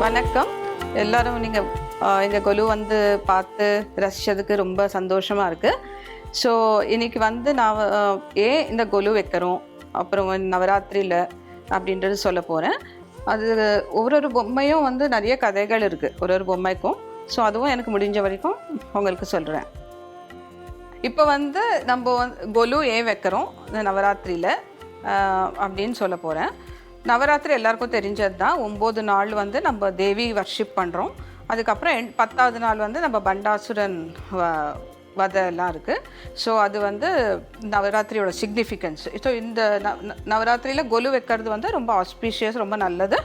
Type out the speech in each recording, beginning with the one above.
வணக்கம் எல்லாரும். நீங்கள் எங்கள் கொலு வந்து பார்த்து ரசித்ததுக்கு ரொம்ப சந்தோஷமாக இருக்குது. ஸோ இன்றைக்கி வந்து நான் ஏன் இந்த கொலு வைக்கிறோம், அப்புறம் நவராத்திரியில் அப்படின்றது சொல்ல போகிறேன். அது ஒரு பொம்மையும் வந்து நிறைய கதைகள் இருக்குது ஒரு பொம்மைக்கும். ஸோ அதுவும் எனக்கு முடிஞ்ச வரைக்கும் உங்களுக்கு சொல்கிறேன். இப்போ வந்து நம்ம கொலு ஏன் வைக்கிறோம் நவராத்திரியில் அப்படின்னு சொல்ல போகிறேன். நவராத்திரி எல்லாருக்கும் தெரிஞ்சது தான். 9 நாள் வந்து நம்ம தேவி வர்ஷிப் பண்ணுறோம். அதுக்கப்புறம் 10வது நாள் வந்து நம்ம பண்டாசுரன் வதெல்லாம் இருக்குது. ஸோ அது வந்து நவராத்திரியோட சிக்னிஃபிகன்ஸ். ஸோ இந்த நவராத்திரியில் கொலு வைக்கிறது வந்து ரொம்ப ஆஸ்பீஷியஸ், ரொம்ப நல்லது,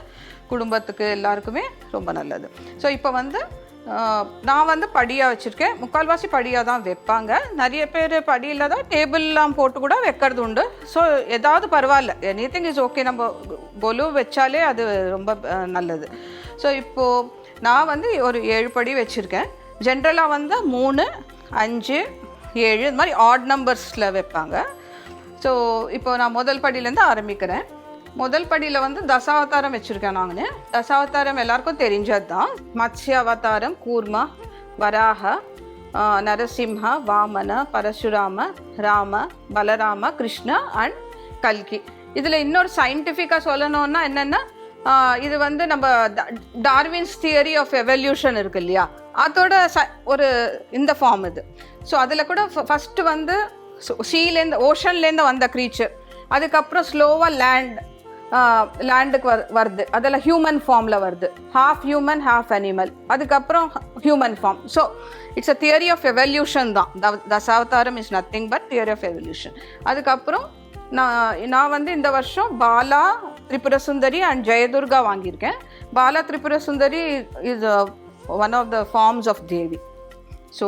குடும்பத்துக்கு எல்லாருக்குமே ரொம்ப நல்லது. ஸோ இப்போ வந்து நான் வந்து படியாக வச்சுருக்கேன். முக்கால்வாசி படியாக தான் வைப்பாங்க. நிறைய பேர் படியில் தான் டேபிள்லாம் போட்டு கூட வைக்கிறது உண்டு. ஸோ ஏதாவது பரவாயில்ல, எனிதிங் இஸ் ஓகே. நம்ம கொலு வச்சாலே அது ரொம்ப நல்லது. ஸோ இப்போது நான் வந்து ஒரு 7 படி வச்சுருக்கேன். ஜென்ரலாக வந்து 3, 5, 7 இது மாதிரி ஆட் நம்பர்ஸில் வைப்பாங்க. ஸோ இப்போ நான் முதல் படியிலேருந்து ஆரம்பிக்கிறேன். முதல் படியில் வந்து தசாவதாரம் வச்சுருக்கேன். நான் தசாவதாரம் எல்லாருக்கும் தெரிஞ்சது தான். மத்ஸ்ய அவதாரம், கூர்மா, வராக, நரசிம்ஹ, வாமன, பரசுராம, ராம, பலராம, கிருஷ்ணா அண்ட் கல்கி. இதில் இன்னொரு சயின்டிஃபிக்காக சொல்லணும்னா என்னென்னா, இது வந்து நம்ம டார்வின்ஸ் தியரி ஆஃப் எவல்யூஷன் இருக்கு இல்லையா, அதோட ஒரு இந்த ஃபார்ம் இது. ஸோ அதில் கூட ஃபஸ்ட்டு வந்து ஓஷன்லேருந்து வந்த க்ரீச்சர், அதுக்கப்புறம் ஸ்லோவாக லேண்டுக்கு வருது, அதெல்லாம் ஹியூமன் ஃபார்மில் வருது. ஹாஃப் ஹியூமன் ஹாஃப் அனிமல், அதுக்கப்புறம் human form. So it's a theory of evolution தான். Dasavatharam is nothing but theory of evolution. அதுக்கப்புறம் நான் வந்து இந்த வருஷம் பாலா, திரிபுர சுந்தரி அண்ட் ஜெயதுர்கா வாங்கியிருக்கேன். Bala Tripura Sundari is one of the forms of Devi. So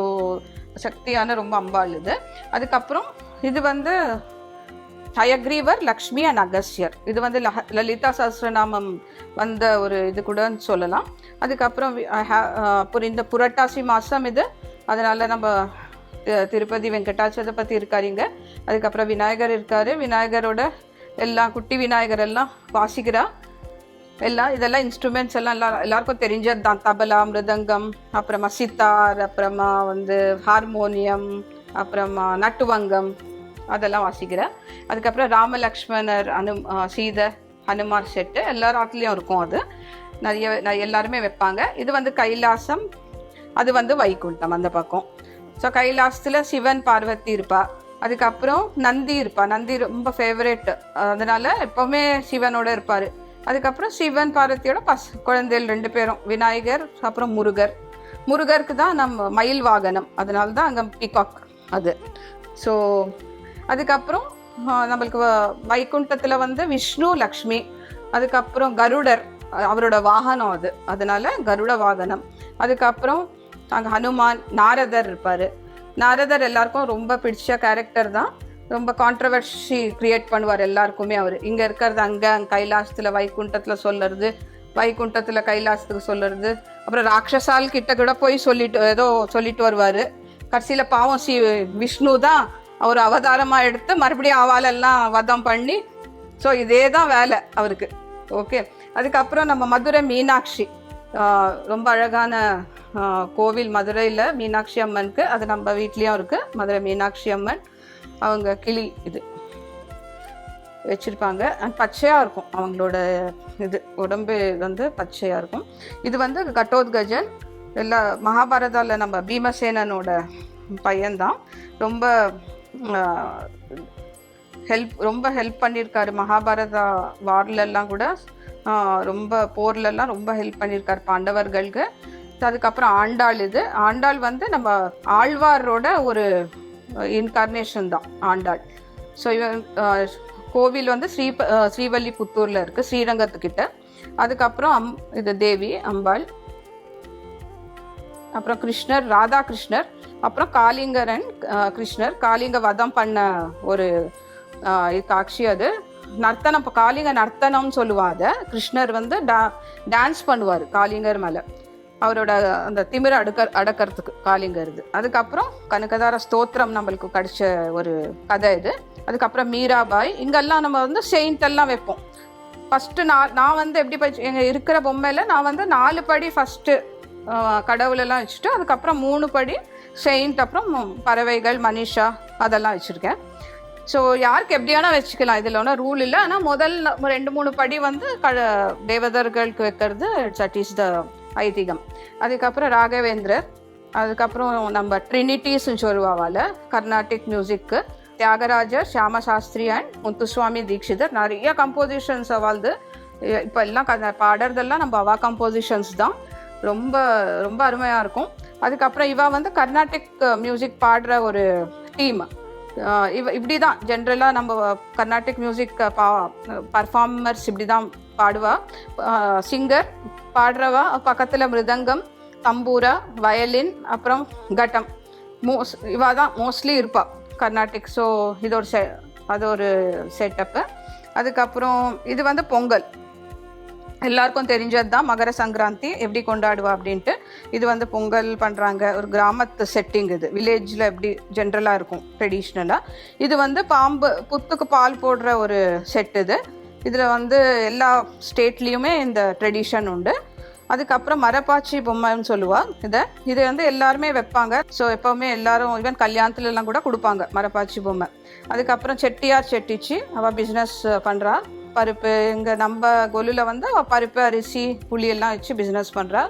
சக்தியான ரொம்ப அம்பாள் இது. அதுக்கப்புறம் இது வந்து ஹயக்ரீவர், லக்ஷ்மி அண்ட் அகஸ்யர். இது வந்து லலிதா சஹஸ்ரநாமம் வந்த ஒரு இது கூட சொல்லலாம். அதுக்கப்புறம் அப்புறம் இந்த புரட்டாசி மாதம் இது, அதனால் நம்ம திருப்பதி வெங்கடாச்சலபதி இருக்காருங்க. அதுக்கப்புறம் விநாயகர் இருக்கார். விநாயகரோட எல்லாம் குட்டி விநாயகர் எல்லாம் வாசிக்கிறா. இதெல்லாம் இன்ஸ்ட்ருமெண்ட்ஸ் எல்லாம் எல்லாருக்கும் தெரிஞ்சது தான். தபலா, மிருதங்கம், அப்புறமா சித்தார், அப்புறமா வந்து ஹார்மோனியம், அப்புறமா நட்டுவங்கம், அதெல்லாம் வாசிக்கிறேன். அதுக்கப்புறம் ராமலக்ஷ்மணர், சீதை, ஹனுமார் செட்டு எல்லார் ஆத்துலேயும் இருக்கும். அது எல்லாருமே வைப்பாங்க. இது வந்து கைலாசம், அது வந்து வைகுண்டம் அந்த பக்கம். ஸோ கைலாசத்தில் சிவன் பார்வதி இருப்பா. அதுக்கப்புறம் நந்தி இருப்பா. நந்தி ரொம்ப ஃபேவரேட், அதனால் எப்போவுமே சிவனோட இருப்பார். அதுக்கப்புறம் சிவன் பார்வதியோட குழந்தைகள் 2 பேரும், விநாயகர் அப்புறம் முருகருக்கு தான் நம்ம மயில் வாகனம், அதனால தான் அங்கே பீகாக் அது. ஸோ அதுக்கப்புறம் நம்மளுக்கு வைகுண்டத்தில் வந்து விஷ்ணு, லக்ஷ்மி, அதுக்கப்புறம் கருடர் அவரோட வாகனம் அது, அதனால கருட வாகனம். அதுக்கப்புறம் அங்கே ஹனுமான், நாரதர் இருப்பார். நாரதர் எல்லாருக்கும் ரொம்ப பிடிச்ச கேரக்டர் தான். ரொம்ப கான்ட்ரவர்சி க்ரியேட் பண்ணுவார் எல்லாருக்குமே அவர். இங்கே இருக்கிறது அங்கே கைலாசத்தில் வைகுண்டத்தில் சொல்லுறது, வைகுண்டத்தில் கைலாசத்துக்கு சொல்லுறது. அப்புறம் ராட்சசால் கிட்ட கூட போய் சொல்லிட்டு வருவார். கடைசியில் பாவம் விஷ்ணு தான் அவர் அவதாரமாக எடுத்து மறுபடியும் அவாலெல்லாம் வதம் பண்ணி. ஸோ இதே தான் வேலை அவருக்கு. ஓகே. அதுக்கப்புறம் நம்ம மதுரை மீனாட்சி, ரொம்ப அழகான கோவில் மதுரையில் மீனாட்சி அம்மனுக்கு. அது நம்ம வீட்லேயும் இருக்குது, மதுரை மீனாட்சி அம்மன். அவங்க கிளி இது வச்சுருப்பாங்க. பச்சையாக இருக்கும் அவங்களோட இது, உடம்பு வந்து பச்சையாக இருக்கும். இது வந்து கட்டோத்கஜன். எல்லா மகாபாரதாவில் நம்ம பீமசேனனோட பையன்தான். ரொம்ப ஹெல்ப் பண்ணியிருக்காரு மகாபாரதா வார்லெல்லாம் கூட. ரொம்ப போர்லெல்லாம் ரொம்ப ஹெல்ப் பண்ணியிருக்காரு பாண்டவர்களுக்கு. அதுக்கப்புறம் ஆண்டாள். இது ஆண்டாள் வந்து நம்ம ஆழ்வாரோட ஒரு இன்கார்னேஷன் தான் ஆண்டாள். ஸோ இவன் கோவில் வந்து ஸ்ரீவல்லிபுத்தூரில் இருக்குது, ஸ்ரீரங்கத்துக்கிட்ட. அதுக்கப்புறம் இது தேவி அம்பாள். அப்புறம் கிருஷ்ணர், ராதா கிருஷ்ணர். அப்புறம் காளிங்கரன் கிருஷ்ணர் காளிங்க வதம் பண்ண ஒரு காட்சி. அது நர்த்தனம், காளிங்க நர்த்தனம்னு சொல்லுவாங்க. கிருஷ்ணர் வந்து டான்ஸ் பண்ணுவார் காளிங்கர் மேலே, அவரோட அந்த திமிரை அடக்கிறதுக்கு காளிங்கர் இது. அதுக்கப்புறம் கனகதார ஸ்தோத்திரம் நம்மளுக்கு கிடைச்ச ஒரு கதை இது. அதுக்கப்புறம் மீராபாய். இங்கெல்லாம் நம்ம வந்து செயின்ட் எல்லாம் வைப்போம். ஃபஸ்ட்டு நான் வந்து எப்படி எங்கள் இருக்கிற பொம்மையில் நான் வந்து 4 படி ஃபஸ்ட்டு கடவுளெல்லாம் வச்சுட்டு அதுக்கப்புறம் 3 படி செயின்ட், அப்புறம் பறவைகள், மனிஷா அதெல்லாம் வச்சுருக்கேன். ஸோ யாருக்கு எப்படியானா வச்சுக்கலாம், இதில் ஒன்றும் ரூல் இல்லை. ஆனால் முதல் 2-3 படி வந்து தேவதர்களுக்கு வைக்கிறது தட் இஸ் த ஐதீகம். அதுக்கப்புறம் ராகவேந்திரர், அதுக்கப்புறம் நம்ம ட்ரினிட்டிஸ்ன்னு சொல்லுவாவால் கர்நாடிக் மியூசிக்கு, தியாகராஜர், ஷியாம சாஸ்திரி அண்ட் முத்துசுவாமி தீக்ஷிதர். நிறைய கம்போசிஷன்ஸ் அவாழ்து இப்போ எல்லாம் பாடுறதெல்லாம் நம்ம அவா கம்போசிஷன்ஸ் தான். ரொம்ப ரொம்ப அருமையாக இருக்கும். அதுக்கப்புறம் இவா வந்து கர்நாடிக் மியூசிக் பாடுற ஒரு டீம். இப்படி தான் ஜென்ரலாக நம்ம கர்நாடிக் மியூசிக் பர்ஃபார்மர்ஸ் இப்படி தான் பாடுவா. சிங்கர் பாடுறவா பக்கத்தில் மிருதங்கம், தம்பூரா, வயலின், அப்புறம் கட்டம் இவா தான் மோஸ்ட்லி இருப்பாள் கர்நாடிக். ஸோ இது ஒரு அது ஒரு செட்டப்பு. அதுக்கப்புறம் இது வந்து பொங்கல், எல்லாருக்கும் தெரிஞ்சது தான். மகர சங்கராந்தி எப்படி கொண்டாடுவா அப்படின்ட்டு இது வந்து பொங்கல் பண்ணுறாங்க. ஒரு கிராமத்து செட்டிங், இது வில்லேஜில் எப்படி ஜென்ரலாக இருக்கும் ட்ரெடிஷ்னலாக. இது வந்து புத்துக்கு பால் போடுற ஒரு செட். இதில் வந்து எல்லா ஸ்டேட்லேயுமே இந்த ட்ரெடிஷன் உண்டு. அதுக்கப்புறம் மரப்பாச்சி பொம்மைன்னு சொல்லுவாள் இது வந்து எல்லாருமே வைப்பாங்க. ஸோ எப்போவுமே எல்லாரும் ஈவன் கல்யாணத்துலலாம் கூட கொடுப்பாங்க மரப்பாச்சி பொம்மை. அதுக்கப்புறம் செட்டியார் செட்டிச்சு அவள் பிஸ்னஸ் பண்ணுறா. பருப்பு இங்கே நம்ம கொலுவில் வந்து அவள் பருப்பு, அரிசி, புளியெல்லாம் வச்சு பிஸ்னஸ் பண்ணுறா.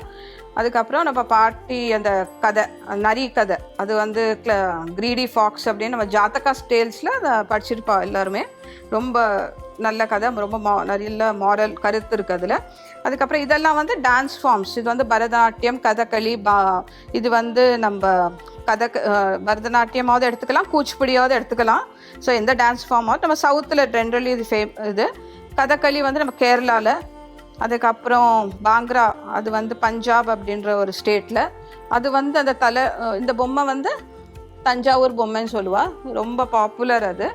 அதுக்கப்புறம் நம்ம பாட்டி அந்த கதை, நரி கதை, அது வந்து கிரீடி ஃபாக்ஸ் அப்படின்னு நம்ம ஜாத்தகா ஸ்டேல்ஸில் அதை படிச்சிருப்பா எல்லாருமே. ரொம்ப நல்ல கதை, ரொம்ப நல்ல மாரல் கருத்து இருக்குது அதில். அதுக்கப்புறம் இதெல்லாம் வந்து டான்ஸ் ஃபார்ம்ஸ். இது வந்து பரதநாட்டியம், கதகளி, இது வந்து நம்ம பரதநாட்டியமாவது எடுத்துக்கலாம், கூச்சிப்புடியாவது எடுத்துக்கலாம். ஸோ எந்த டான்ஸ் ஃபார்மாவது நம்ம சவுத்தில் ஜென்ரலி இது கதகளி வந்து நம்ம கேரளாவில். அதுக்கப்புறம் பாங்க்ரா அது வந்து பஞ்சாப் அப்படின்ற ஒரு ஸ்டேட்டில். அது வந்து அந்த இந்த பொம்மை வந்து தஞ்சாவூர் பொம்மைன்னு சொல்லுவாள். ரொம்ப பாப்புலர் அது.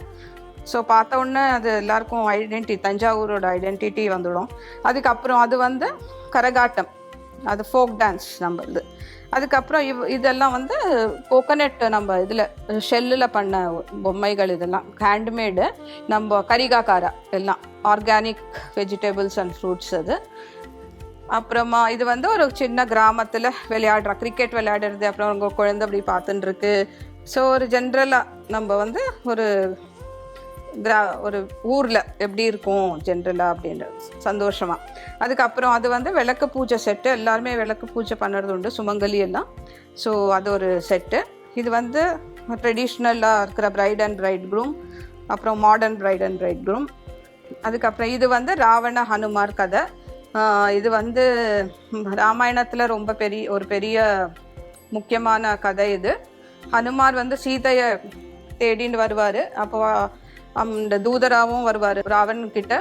ஸோ பார்த்த உடனே அது எல்லாருக்கும் தஞ்சாவூரோட ஐடென்டிட்டி வந்துடும். அதுக்கப்புறம் அது வந்து கரகாட்டம், அது ஃபோக் டான்ஸ் நம்ம இது. அதுக்கப்புறம் இதெல்லாம் வந்து கோகனட் நம்ம இதில் ஷெல்லில் பண்ண பொம்மைகள். இதெல்லாம் ஹேண்ட்மேடு. நம்ம கரிகாக்காரா எல்லாம் ஆர்கானிக் வெஜிடபிள்ஸ் அண்ட் ஃப்ரூட்ஸ் அது. அப்புறமா இது வந்து ஒரு சின்ன கிராமத்தில் விளையாடுறா, கிரிக்கெட் விளையாடுறது. அப்புறம் உங்கள் குழந்தை அப்படி பார்த்துட்டுருக்கு. ஸோ ஒரு ஜென்ரலாக நம்ம வந்து ஒரு ஊரில் எப்படி இருக்கும் ஜென்ரலாக அப்படின்ற சந்தோஷமாக. அதுக்கப்புறம் அது வந்து விளக்கு பூஜை செட்டு. எல்லாருமே விளக்கு பூஜை பண்ணுறது உண்டு, சுமங்கலி எல்லாம். ஸோ அது ஒரு செட்டு. இது வந்து ட்ரெடிஷ்னலாக இருக்கிற பிரைட் அண்ட் பிரைட் க்ரூம், அப்புறம் modern bride and bridegroom. அதுக்கப்புறம் இது வந்து ராவண ஹனுமார் கதை. இது வந்து ராமாயணத்தில் ரொம்ப பெரிய முக்கியமான கதை இது. ஹனுமார் வந்து சீதையை தேடின்னு வருவார். அப்போ அந்த தூதராகவும் வருவார் ராவணன்கிட்ட.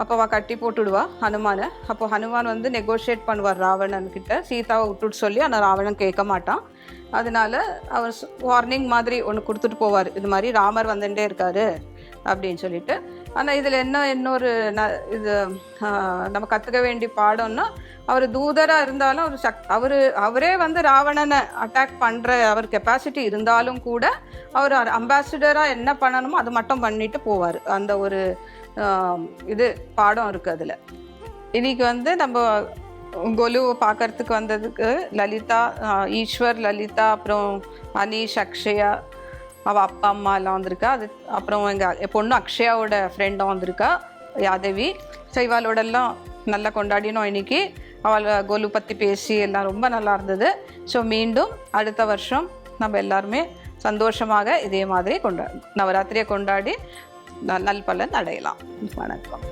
அப்போ கட்டி போட்டுடுவா ஹனுமானை. அப்போ ஹனுமான் வந்து நெகோஷியேட் பண்ணுவார் ராவணன்கிட்ட, சீதாவை விட்டுட்டு சொல்லி. ஆனால் ராவணன் கேட்க மாட்டான். அதனால அவர் வார்னிங் மாதிரி ஒன்று கொடுத்துட்டு போவார், இது மாதிரி ராமர் வந்துட்டே இருக்காரு அப்படின்னு சொல்லிட்டு. ஆனால் இதில் இன்னொரு இது நம்ம கற்றுக்க வேண்டிய பாடம்னா, அவர் தூதராக இருந்தாலும் அவரே வந்து ராவணனை அட்டாக் பண்ணுற அவர் கெப்பாசிட்டி இருந்தாலும் கூட அவர் அம்பாசிடராக என்ன பண்ணணுமோ அது மட்டும் பண்ணிட்டு போவார். அந்த ஒரு இது பாடம் இருக்குது அதில். இன்னைக்கு வந்து நம்ம கொலு பார்க்கறதுக்கு வந்ததுக்கு லலிதா, ஈஸ்வர், லலிதா, அப்புறம் அனீஷ், அக்ஷயா, அவள் அப்பா அம்மா எல்லாம் வந்திருக்கா. அப்புறம் எங்கள் பொண்ணு அக்ஷயாவோட ஃப்ரெண்டும் வந்திருக்கா, யாதவி. ஸோ இவாளோடெல்லாம் நல்லா கொண்டாடினோம் இன்னைக்கு. அவள் கொலு பற்றி பேசி எல்லாம் ரொம்ப நல்லா இருந்தது. ஸோ மீண்டும் அடுத்த வருஷம் நம்ம எல்லாருமே சந்தோஷமாக இதே மாதிரி நவராத்திரியை கொண்டாடி நல்பலன் அடையலாம். வணக்கம்.